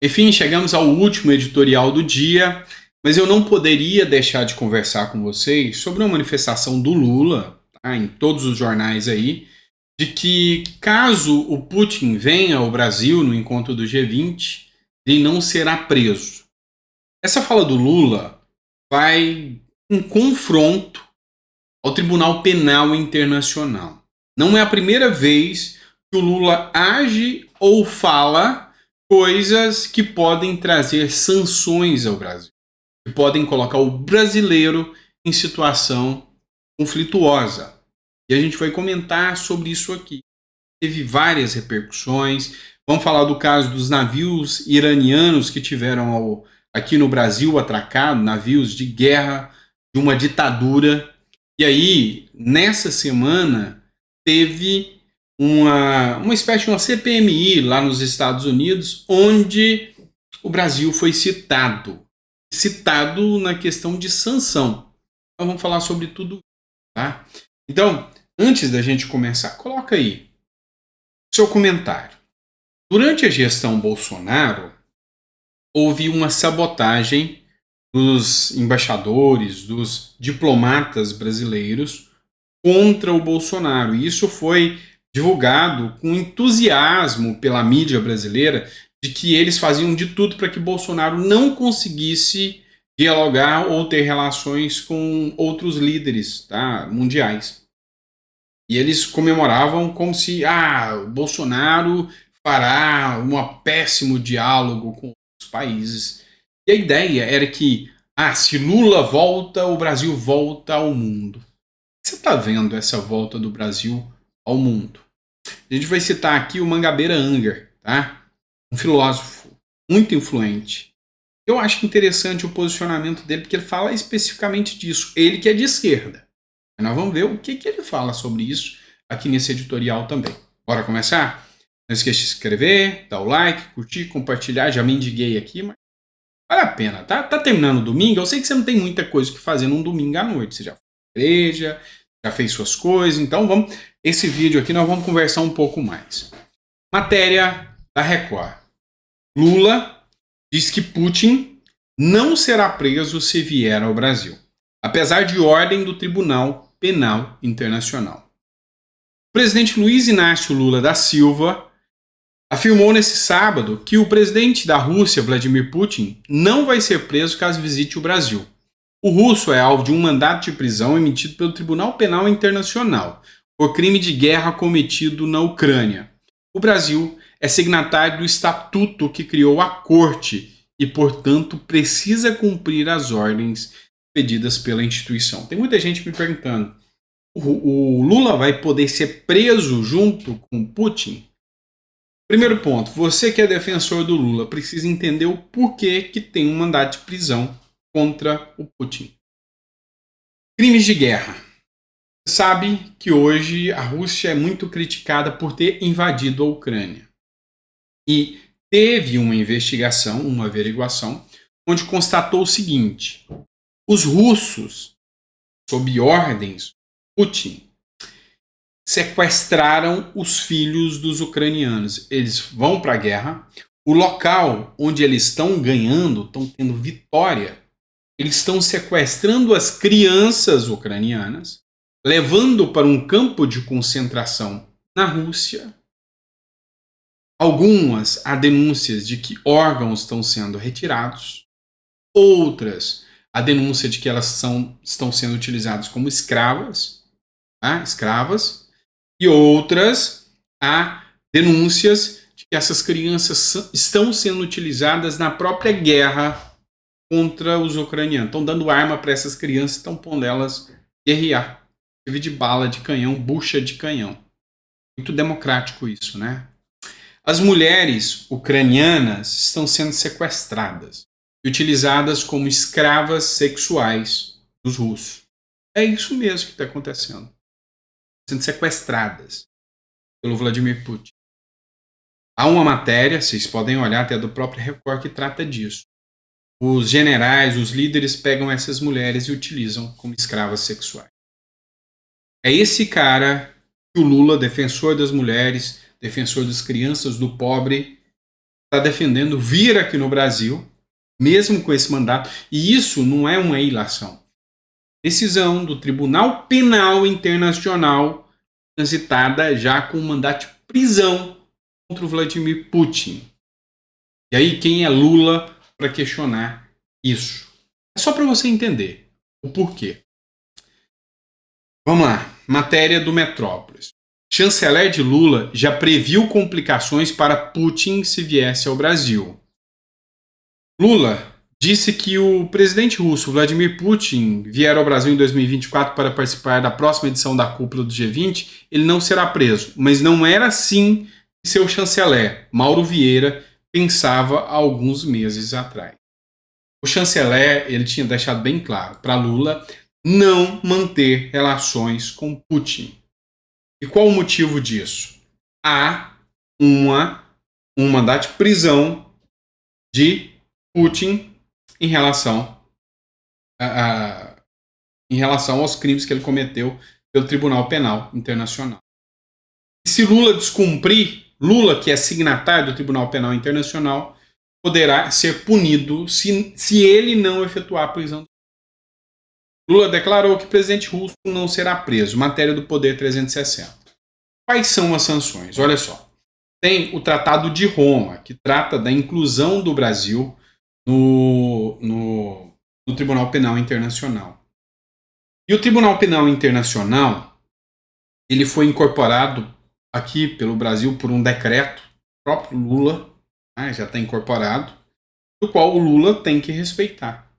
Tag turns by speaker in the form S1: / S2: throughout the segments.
S1: Enfim, chegamos ao último editorial do dia, mas eu não poderia deixar de conversar com vocês sobre uma manifestação do Lula, tá, em todos os jornais aí, de que caso o Putin venha ao Brasil no encontro do G20, ele não será preso. Essa fala do Lula vai um confronto ao Tribunal Penal Internacional. Não é a primeira vez que o Lula age ou fala coisas que podem trazer sanções ao Brasil, que podem colocar o brasileiro em situação conflituosa. E a gente vai comentar sobre isso aqui. Teve várias repercussões. Vamos falar do caso dos navios iranianos que tiveram aqui no Brasil atracado, navios de guerra de uma ditadura. E aí, nessa semana, teve uma espécie de uma CPMI lá nos Estados Unidos, onde o Brasil foi citado na questão de sanção. Então vamos falar sobre tudo, tá? Então, antes da gente começar, coloca aí seu comentário. Durante a gestão Bolsonaro, houve uma sabotagem dos embaixadores, dos diplomatas brasileiros contra o Bolsonaro. E isso foi divulgado com entusiasmo pela mídia brasileira, de que eles faziam de tudo para que Bolsonaro não conseguisse dialogar ou ter relações com outros líderes, tá, mundiais. E eles comemoravam como se Bolsonaro fará um péssimo diálogo com os países. E a ideia era que, se Lula volta, o Brasil volta ao mundo. Você está vendo essa volta do Brasil ao mundo? A gente vai citar aqui o Mangabeira Unger, tá? Um filósofo muito influente. Eu acho interessante o posicionamento dele, porque ele fala especificamente disso. Ele que é de esquerda. Mas nós vamos ver o que ele fala sobre isso aqui nesse editorial também. Bora começar? Não esqueça de se inscrever, dar o like, curtir, compartilhar. Já me indiguei aqui, mas vale a pena, tá? Tá terminando o domingo. Eu sei que você não tem muita coisa que fazer num domingo à noite. Você já foi à igreja, já fez suas coisas. Então vamos. Esse vídeo aqui nós vamos conversar um pouco mais. Matéria da Record. Lula diz que Putin não será preso se vier ao Brasil, apesar de ordem do Tribunal Penal Internacional. O presidente Luiz Inácio Lula da Silva afirmou nesse sábado que o presidente da Rússia, Vladimir Putin, não vai ser preso caso visite o Brasil. O russo é alvo de um mandato de prisão emitido pelo Tribunal Penal Internacional por crime de guerra cometido na Ucrânia. O Brasil é signatário do estatuto que criou a corte e, portanto, precisa cumprir as ordens pedidas pela instituição. Tem muita gente me perguntando, o Lula vai poder ser preso junto com Putin? Primeiro ponto, você que é defensor do Lula precisa entender o porquê que tem um mandato de prisão contra o Putin. Crimes de guerra. Você sabe que hoje a Rússia é muito criticada por ter invadido a Ucrânia. E teve uma investigação, uma averiguação, onde constatou o seguinte: os russos, sob ordens de Putin, sequestraram os filhos dos ucranianos. Eles vão para a guerra, o local onde eles estão ganhando, estão tendo vitória, eles estão sequestrando as crianças ucranianas, levando para um campo de concentração na Rússia. Algumas há denúncias de que órgãos estão sendo retirados, outras há denúncia de que elas estão sendo utilizadas como escravas, e outras há denúncias de que essas crianças estão sendo utilizadas na própria guerra contra os ucranianos. Estão dando arma para essas crianças, estão pondo elas guerrear. De bala de canhão, bucha de canhão. Muito democrático isso, né? As mulheres ucranianas estão sendo sequestradas e utilizadas como escravas sexuais dos russos. É isso mesmo que está acontecendo. Sendo sequestradas pelo Vladimir Putin. Há uma matéria, vocês podem olhar até do próprio Record, que trata disso. Os generais, os líderes pegam essas mulheres e utilizam como escravas sexuais. É esse cara que o Lula, defensor das mulheres, defensor das crianças, do pobre, está defendendo vir aqui no Brasil, mesmo com esse mandato, e isso não é uma ilação. Decisão do Tribunal Penal Internacional, transitada já com mandato de prisão contra o Vladimir Putin. E aí, quem é Lula para questionar isso? É só para você entender o porquê. Vamos lá, matéria do Metrópolis. Chanceler de Lula já previu complicações para Putin se viesse ao Brasil. Lula disse que o presidente russo Vladimir Putin vier ao Brasil em 2024 para participar da próxima edição da cúpula do G20, ele não será preso. Mas não era assim que seu chanceler, Mauro Vieira, pensava há alguns meses atrás. O chanceler ele tinha deixado bem claro para Lula não manter relações com Putin. E qual o motivo disso? Há um mandato de prisão de Putin em relação aos crimes que ele cometeu pelo Tribunal Penal Internacional. E se Lula descumprir, Lula, que é signatário do Tribunal Penal Internacional, poderá ser punido se ele não efetuar a prisão. Lula declarou que o presidente russo não será preso. Matéria do Poder 360. Quais são as sanções? Olha só. Tem o Tratado de Roma, que trata da inclusão do Brasil no Tribunal Penal Internacional. E o Tribunal Penal Internacional ele foi incorporado aqui pelo Brasil por um decreto, o próprio Lula já está incorporado, do qual o Lula tem que respeitar.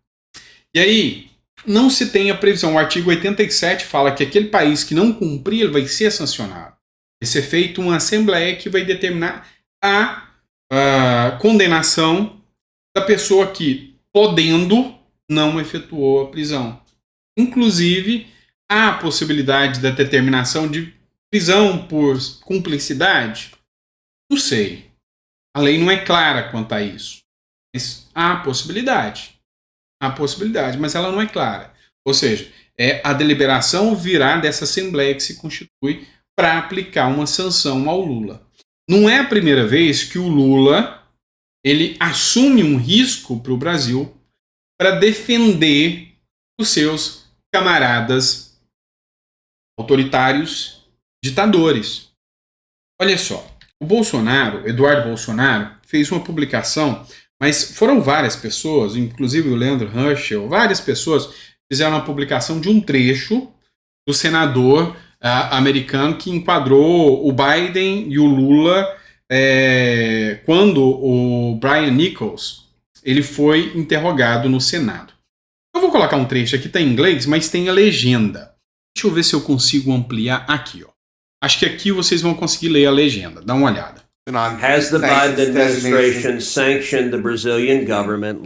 S1: E aí, não se tem a previsão. O artigo 87 fala que aquele país que não cumprir ele vai ser sancionado. Vai ser feita uma assembleia que vai determinar a condenação da pessoa que, podendo, não efetuou a prisão. Inclusive, há a possibilidade da determinação de prisão por cumplicidade? Não sei. A lei não é clara quanto a isso. Mas há a possibilidade. Há a possibilidade, mas ela não é clara. Ou seja, a deliberação virá dessa Assembleia que se constitui para aplicar uma sanção ao Lula. Não é a primeira vez que o Lula ele assume um risco para o Brasil para defender os seus camaradas autoritários, ditadores. Olha só, o Bolsonaro, Eduardo Bolsonaro, fez uma publicação, mas foram várias pessoas, inclusive o Leandro Herschel, várias pessoas fizeram uma publicação de um trecho do senador americano que enquadrou o Biden e o Lula quando o Brian Nichols ele foi interrogado no Senado. Eu vou colocar um trecho aqui, está em inglês, mas tem a legenda. Deixa eu ver se eu consigo ampliar aqui. Ó. Acho que aqui vocês vão conseguir ler a legenda. Dá uma olhada.
S2: Has the Biden administration sanctioned the Brazilian government?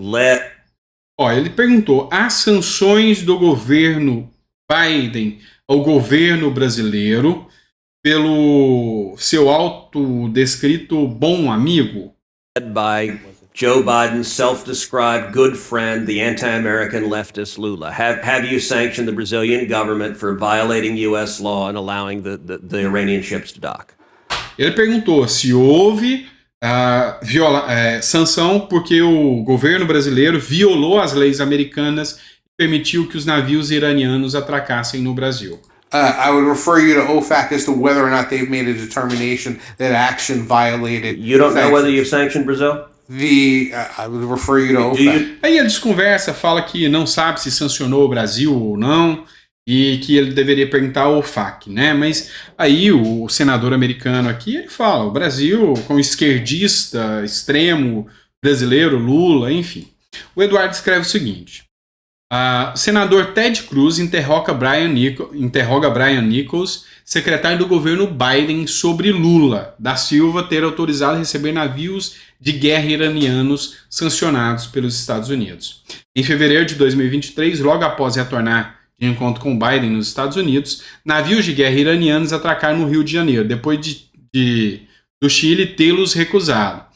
S1: Ele perguntou: há sanções do governo Biden ao governo brasileiro pelo seu autodescrito bom amigo?
S2: Led by Joe Biden's self-described good friend, the anti-American leftist Lula. Have you sanctioned the Brazilian government for violating U.S. law and allowing the Iranian ships to dock?
S1: Ele perguntou se houve sanção porque o governo brasileiro violou as leis americanas e permitiu que os navios iranianos atracassem no Brasil.
S3: I would refer you to OFAC as to whether or not they've made a determination that action violated.
S2: You don't know whether you've sanctioned Brazil?
S3: I would refer you to OFAC.
S1: Aí ele desconversa, fala que não sabe se sancionou o Brasil ou não e que ele deveria perguntar ao OFAC, né? Mas aí o senador americano aqui ele fala, o Brasil com esquerdista extremo brasileiro, Lula, enfim. O Eduardo escreve o seguinte: senador Ted Cruz interroga Brian Nichols, secretário do governo Biden, sobre Lula da Silva ter autorizado receber navios de guerra iranianos sancionados pelos Estados Unidos. Em fevereiro de 2023, logo após retornar de encontro com Biden nos Estados Unidos, navios de guerra iranianos atracaram no Rio de Janeiro, depois do Chile tê-los recusado.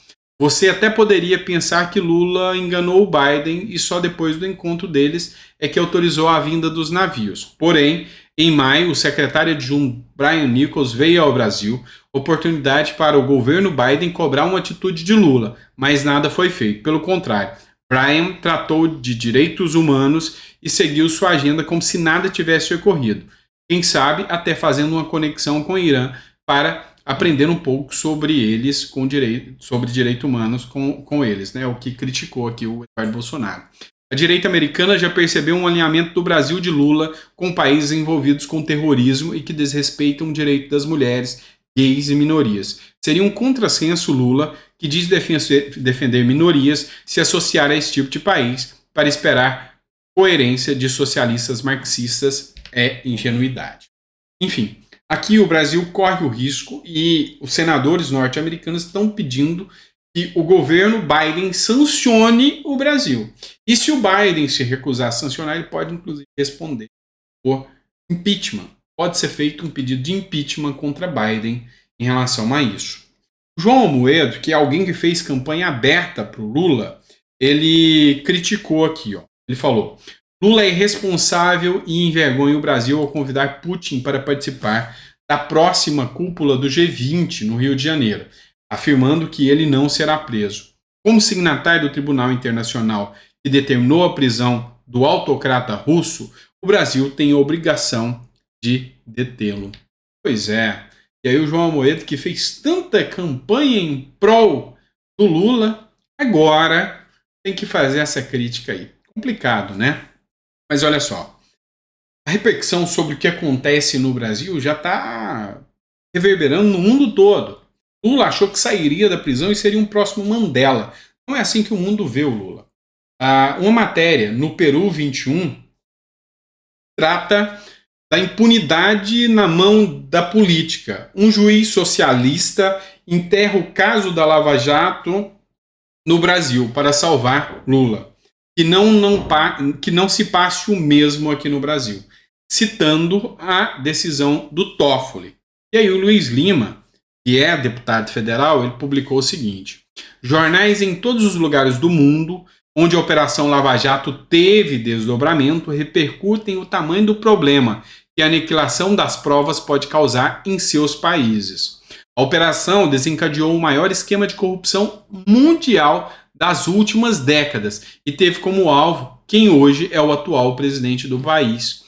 S1: Você até poderia pensar que Lula enganou o Biden e só depois do encontro deles é que autorizou a vinda dos navios. Porém, em maio, o secretário adjunto Brian Nichols veio ao Brasil, oportunidade para o governo Biden cobrar uma atitude de Lula, mas nada foi feito. Pelo contrário, Bryan tratou de direitos humanos e seguiu sua agenda como se nada tivesse ocorrido. Quem sabe até fazendo uma conexão com o Irã para aprender um pouco sobre eles, sobre direitos humanos com eles, né? O que criticou aqui o Eduardo Bolsonaro. A direita americana já percebeu um alinhamento do Brasil de Lula com países envolvidos com terrorismo e que desrespeitam o direito das mulheres, gays e minorias. Seria um contrassenso Lula, que diz defender minorias, se associar a esse tipo de país para esperar coerência de socialistas marxistas é ingenuidade. Enfim, aqui o Brasil corre o risco e os senadores norte-americanos estão pedindo que o governo Biden sancione o Brasil. E se o Biden se recusar a sancionar, ele pode inclusive responder por impeachment. Pode ser feito um pedido de impeachment contra Biden em relação a isso. João Amoedo, que é alguém que fez campanha aberta para o Lula, ele criticou aqui, ó. Ele falou: Lula é irresponsável e envergonha o Brasil ao convidar Putin para participar da próxima cúpula do G20 no Rio de Janeiro, afirmando que ele não será preso. Como signatário do Tribunal Internacional que determinou a prisão do autocrata russo, o Brasil tem a obrigação de detê-lo. Pois é. E aí o João Amoedo, que fez tanta campanha em prol do Lula, agora tem que fazer essa crítica aí. Complicado, né? Mas olha só, a repercussão sobre o que acontece no Brasil já está reverberando no mundo todo. Lula achou que sairia da prisão e seria um próximo Mandela. Não é assim que o mundo vê o Lula. Uma matéria no Peru 21 trata da impunidade na mão da política. Um juiz socialista enterra o caso da Lava Jato no Brasil para salvar Lula. Que não se passe o mesmo aqui no Brasil. Citando a decisão do Toffoli. E aí o Luiz Lima, que é deputado federal, ele publicou o seguinte: jornais em todos os lugares do mundo onde a Operação Lava Jato teve desdobramento repercutem o tamanho do problema que a aniquilação das provas pode causar em seus países. A operação desencadeou o maior esquema de corrupção mundial das últimas décadas e teve como alvo quem hoje é o atual presidente do país.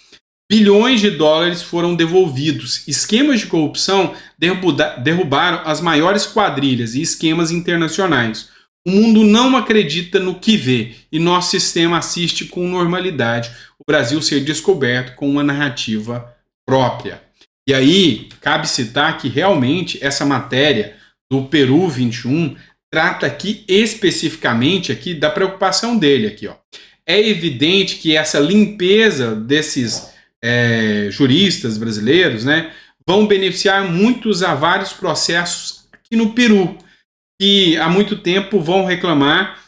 S1: Bilhões de dólares foram devolvidos. Esquemas de corrupção derrubaram as maiores quadrilhas e esquemas internacionais. O mundo não acredita no que vê e nosso sistema assiste com normalidade o Brasil ser descoberto com uma narrativa própria. E aí, cabe citar que realmente essa matéria do Peru 21 trata aqui especificamente aqui da preocupação dele. Aqui, ó. É evidente que essa limpeza desses juristas brasileiros, né, vão beneficiar muitos a vários processos aqui no Peru, que há muito tempo vão reclamar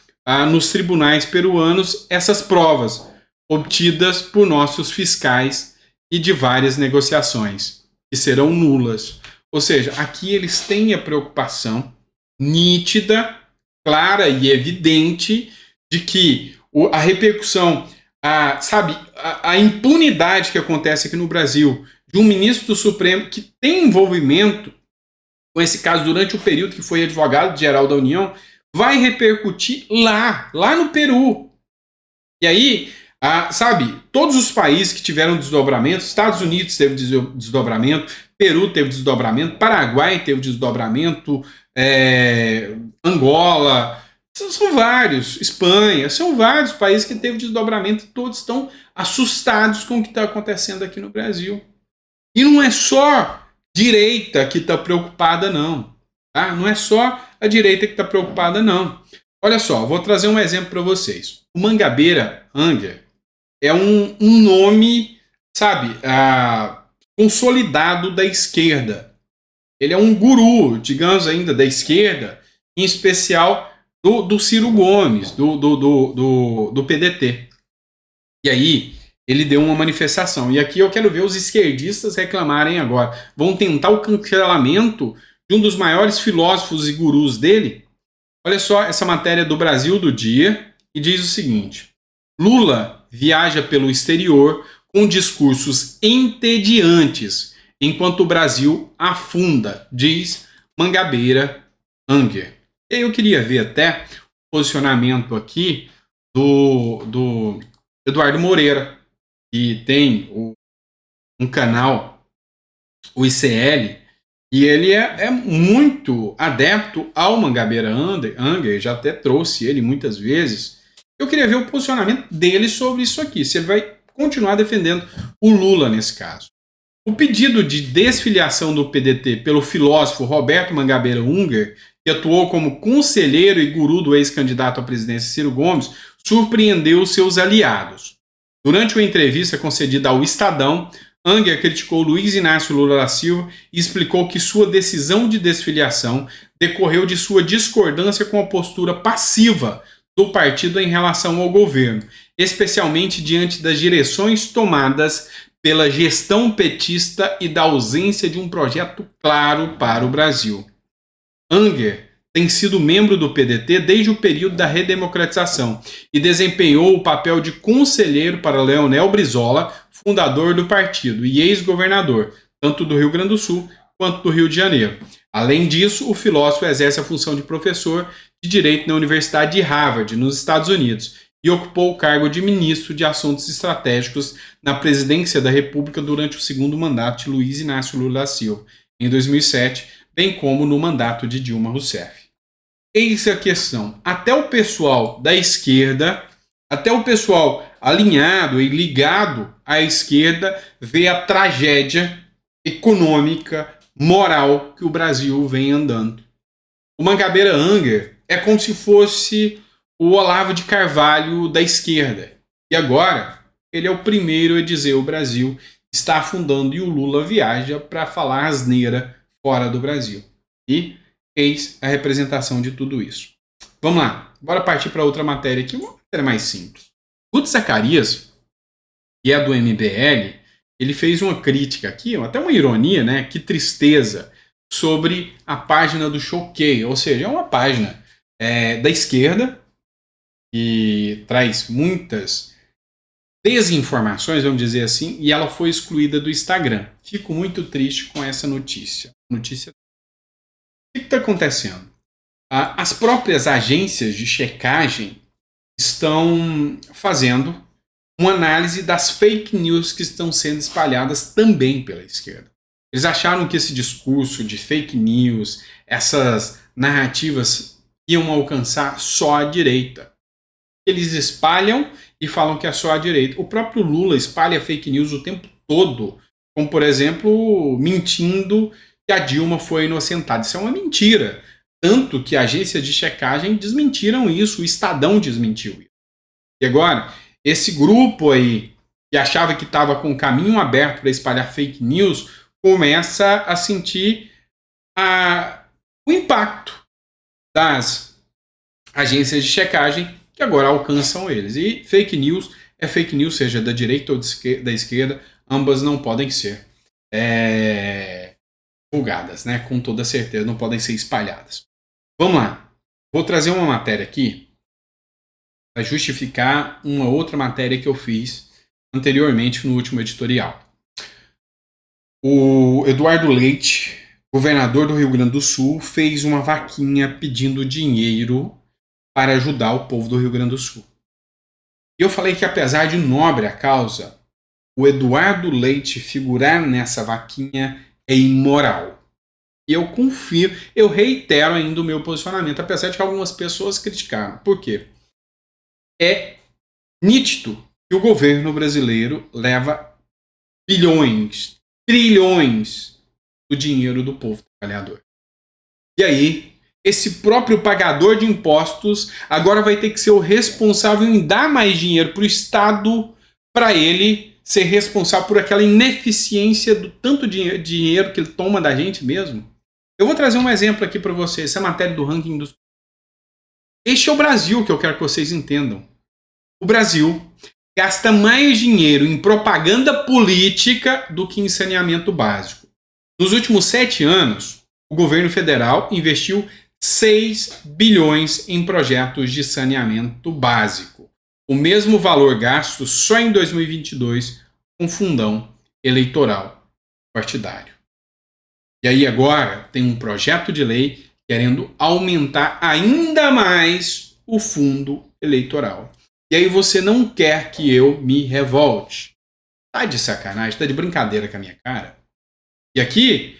S1: nos tribunais peruanos essas provas obtidas por nossos fiscais e de várias negociações, que serão nulas. Ou seja, aqui eles têm a preocupação nítida, clara e evidente de que a repercussão, a impunidade que acontece aqui no Brasil de um ministro do Supremo que tem envolvimento com esse caso durante o período que foi advogado-geral da União, vai repercutir lá no Peru. E aí, todos os países que tiveram desdobramento, Estados Unidos teve desdobramento, Peru teve desdobramento, Paraguai teve desdobramento, Angola, são vários, Espanha, são vários países que teve desdobramento e todos estão assustados com o que está acontecendo aqui no Brasil. E não é só direita que está preocupada, não. Tá? Não é só a direita que está preocupada, não. Olha só, vou trazer um exemplo para vocês. O Mangabeira Unger é um nome, consolidado da esquerda. Ele é um guru, digamos ainda, da esquerda, em especial do Ciro Gomes, do PDT. E aí, ele deu uma manifestação. E aqui eu quero ver os esquerdistas reclamarem agora. Vão tentar o cancelamento de um dos maiores filósofos e gurus dele. Olha só essa matéria do Brasil do Dia, e diz o seguinte: Lula viaja pelo exterior com discursos entediantes enquanto o Brasil afunda, diz Mangabeira Unger. E aí eu queria ver até o posicionamento aqui do Eduardo Moreira, que tem um canal, o ICL, e ele é muito adepto ao Mangabeira Unger, já até trouxe ele muitas vezes. Eu queria ver o posicionamento dele sobre isso aqui, se ele vai continuar defendendo o Lula nesse caso. O pedido de desfiliação do PDT pelo filósofo Roberto Mangabeira Unger, que atuou como conselheiro e guru do ex-candidato à presidência Ciro Gomes, surpreendeu seus aliados. Durante uma entrevista concedida ao Estadão, Unger criticou Luiz Inácio Lula da Silva e explicou que sua decisão de desfiliação decorreu de sua discordância com a postura passiva do partido em relação ao governo, especialmente diante das direções tomadas pela gestão petista e da ausência de um projeto claro para o Brasil. Unger tem sido membro do PDT desde o período da redemocratização e desempenhou o papel de conselheiro para Leonel Brizola, fundador do partido e ex-governador, tanto do Rio Grande do Sul quanto do Rio de Janeiro. Além disso, o filósofo exerce a função de professor de Direito na Universidade de Harvard, nos Estados Unidos, e ocupou o cargo de ministro de Assuntos Estratégicos na presidência da República durante o segundo mandato de Luiz Inácio Lula da Silva, em 2007, bem como no mandato de Dilma Rousseff. Eis a questão. Até o pessoal da esquerda, até o pessoal alinhado e ligado à esquerda, vê a tragédia econômica, moral que o Brasil vem andando. O Mangabeira Unger é como se fosse o Olavo de Carvalho da esquerda. E agora, ele é o primeiro a dizer que o Brasil está afundando e o Lula viaja para falar asneira fora do Brasil. E eis a representação de tudo isso. Vamos lá, bora partir para outra matéria aqui, uma matéria mais simples. Guto Zacarias, que é do MBL, ele fez uma crítica aqui, até uma ironia, né? Que tristeza, sobre a página do Choquei, ou seja, é uma página da esquerda que traz muitas desinformações, vamos dizer assim, e ela foi excluída do Instagram. Fico muito triste com essa notícia. O que está acontecendo? As próprias agências de checagem estão fazendo uma análise das fake news que estão sendo espalhadas também pela esquerda. Eles acharam que esse discurso de fake news, essas narrativas, iam alcançar só a direita. Eles espalham e falam que é só a direita. O próprio Lula espalha fake news o tempo todo, como, por exemplo, mentindo que a Dilma foi inocentada. Isso é uma mentira. Tanto que agências de checagem desmentiram isso, o Estadão desmentiu isso. E agora, esse grupo aí, que achava que estava com o caminho aberto para espalhar fake news, começa a sentir o impacto das agências de checagem que agora alcançam eles. E fake news é fake news, seja da direita ou da esquerda, ambas não podem ser divulgadas, né? Com toda certeza, não podem ser espalhadas. Vamos lá. Vou trazer uma matéria aqui para justificar uma outra matéria que eu fiz anteriormente no último editorial. O Eduardo Leite, governador do Rio Grande do Sul, fez uma vaquinha pedindo dinheiro para ajudar o povo do Rio Grande do Sul. E eu falei que, apesar de nobre a causa, o Eduardo Leite figurar nessa vaquinha é imoral. E eu confio, eu reitero ainda o meu posicionamento, apesar de que algumas pessoas criticaram. Por quê? É nítido que o governo brasileiro leva bilhões, trilhões do dinheiro do povo trabalhador. E aí, esse próprio pagador de impostos agora vai ter que ser o responsável em dar mais dinheiro para o Estado, para ele ser responsável por aquela ineficiência do tanto dinheiro que ele toma da gente mesmo. Eu vou trazer um exemplo aqui para vocês, essa matéria do ranking dos... Este é o Brasil que eu quero que vocês entendam. O Brasil gasta mais dinheiro em propaganda política do que em saneamento básico. Nos últimos 7 anos, o governo federal investiu 6 bilhões em projetos de saneamento básico. O mesmo valor gasto só em 2022 com fundão eleitoral partidário. E aí agora tem um projeto de lei querendo aumentar ainda mais o fundo eleitoral. E aí você não quer que eu me revolte. Tá de sacanagem, tá de brincadeira com a minha cara. E aqui,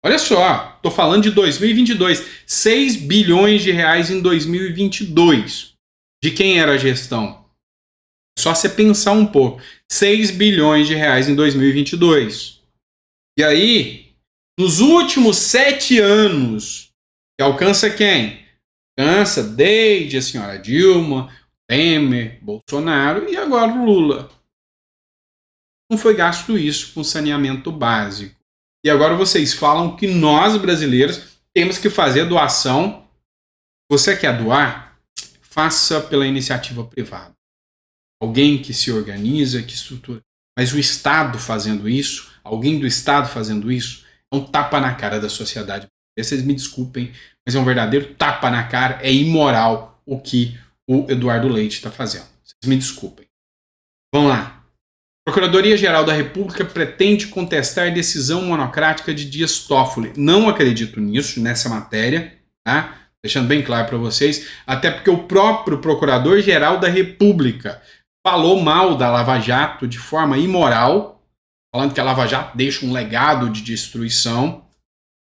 S1: olha só, tô falando de 2022, 6 bilhões de reais em 2022. De quem era a gestão? Só você pensar um pouco. 6 bilhões de reais em 2022. E aí, nos últimos 7 anos, que alcança quem? Alcança desde a senhora Dilma, Temer, Bolsonaro e agora o Lula. Não foi gasto isso com saneamento básico. E agora vocês falam que nós, brasileiros, temos que fazer doação. Você quer doar? Faça pela iniciativa privada. Alguém que se organiza, que estrutura. Mas o Estado fazendo isso, alguém do Estado fazendo isso, é um tapa na cara da sociedade. Vocês me desculpem, mas é um verdadeiro tapa na cara. É imoral o que o Eduardo Leite está fazendo. Vocês me desculpem. Vamos lá. Procuradoria-Geral da República pretende contestar decisão monocrática de Dias Toffoli. Não acredito nisso, nessa matéria, tá? Deixando bem claro para vocês, até porque o próprio Procurador-Geral da República falou mal da Lava Jato de forma imoral, falando que a Lava Jato deixa um legado de destruição.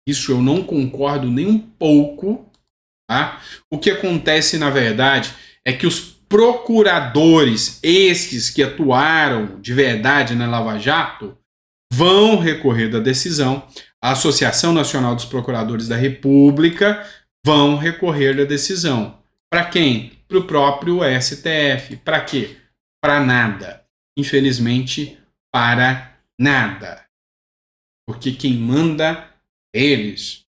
S1: Isso eu não concordo nem um pouco, tá? O que acontece, na verdade, é que os procuradores, esses que atuaram de verdade na Lava Jato, vão recorrer da decisão. A Associação Nacional dos Procuradores da República vão recorrer da decisão. Para quem? Para o próprio STF. Para quê? Para nada. Infelizmente, para nada. Porque quem manda é eles.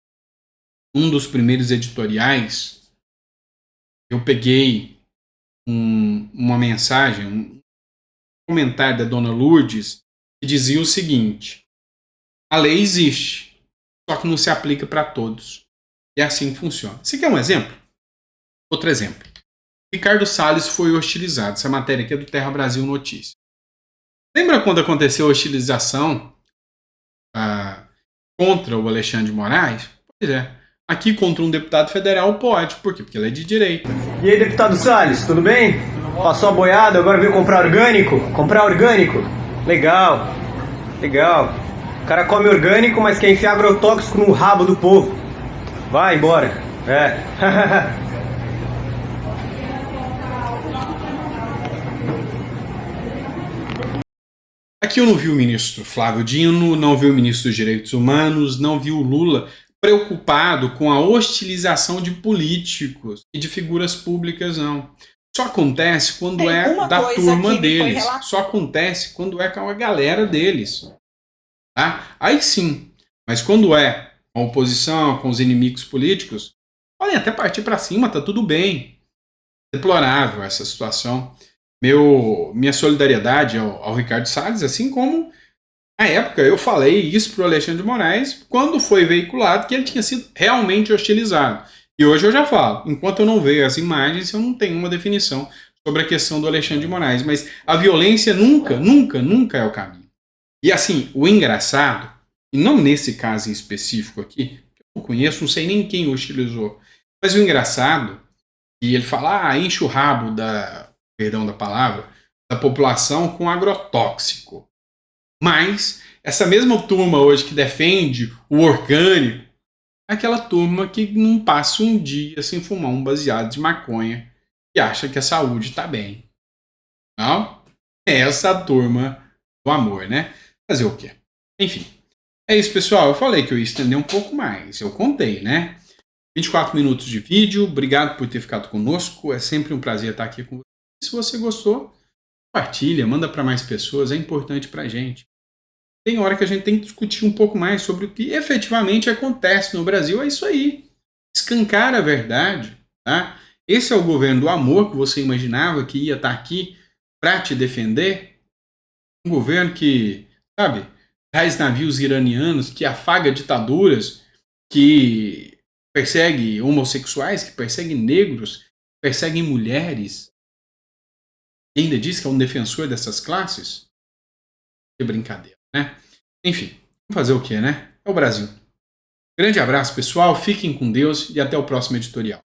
S1: Um dos primeiros editoriais, eu peguei uma mensagem, um comentário da dona Lourdes, que dizia o seguinte: a lei existe, só que não se aplica para todos. E é assim que funciona. Você quer um exemplo? Outro exemplo. Ricardo Salles foi hostilizado. Essa matéria aqui é do Terra Brasil Notícias. Lembra quando aconteceu a hostilização contra o Alexandre de Moraes? Pois é. Aqui contra um deputado federal pode. Por quê? Porque ele é de direita.
S4: E aí, deputado Salles, tudo bem? Passou a boiada, agora veio comprar orgânico? Comprar orgânico? Legal, legal. O cara come orgânico, mas quer enfiar agrotóxico no rabo do povo. Vai embora. É.
S1: Aqui eu não vi o ministro Flávio Dino, não vi o ministro dos Direitos Humanos, não vi o Lula preocupado com a hostilização de políticos e de figuras públicas, não. Só acontece quando é da turma deles. Só acontece quando é com a galera deles. Tá? Aí sim. Mas quando é com a oposição, com os inimigos políticos, podem até partir para cima, tá tudo bem. Deplorável essa situação. Minha solidariedade ao Ricardo Salles, assim como na época eu falei isso para o Alexandre de Moraes quando foi veiculado que ele tinha sido realmente hostilizado. E hoje eu já falo, enquanto eu não vejo as imagens, eu não tenho uma definição sobre a questão do Alexandre de Moraes. Mas a violência nunca, nunca, nunca é o caminho. E assim, o engraçado, e não nesse caso em específico aqui, que eu não conheço, não sei nem quem hostilizou, mas o engraçado, e ele fala, enche o rabo perdão da palavra, da população com agrotóxico. Mas essa mesma turma hoje que defende o orgânico é aquela turma que não passa um dia sem fumar um baseado de maconha e acha que a saúde está bem. Não? É essa turma do amor, né? Fazer o quê? Enfim. É isso, pessoal. Eu falei que eu ia estender um pouco mais. Eu contei, né? 24 minutos de vídeo. Obrigado por ter ficado conosco. É sempre um prazer estar aqui com você. Se você gostou, compartilha, manda para mais pessoas. É importante para a gente. Tem hora que a gente tem que discutir um pouco mais sobre o que efetivamente acontece no Brasil. É isso aí. Escancar a verdade. Tá? Esse é o governo do amor que você imaginava que ia estar aqui para te defender. Um governo que, sabe, traz navios iranianos, que afaga ditaduras, que persegue homossexuais, que persegue negros, que persegue mulheres. E ainda diz que é um defensor dessas classes? Que brincadeira, né? Enfim, vamos fazer o quê, né? É o Brasil. Grande abraço, pessoal. Fiquem com Deus e até o próximo editorial.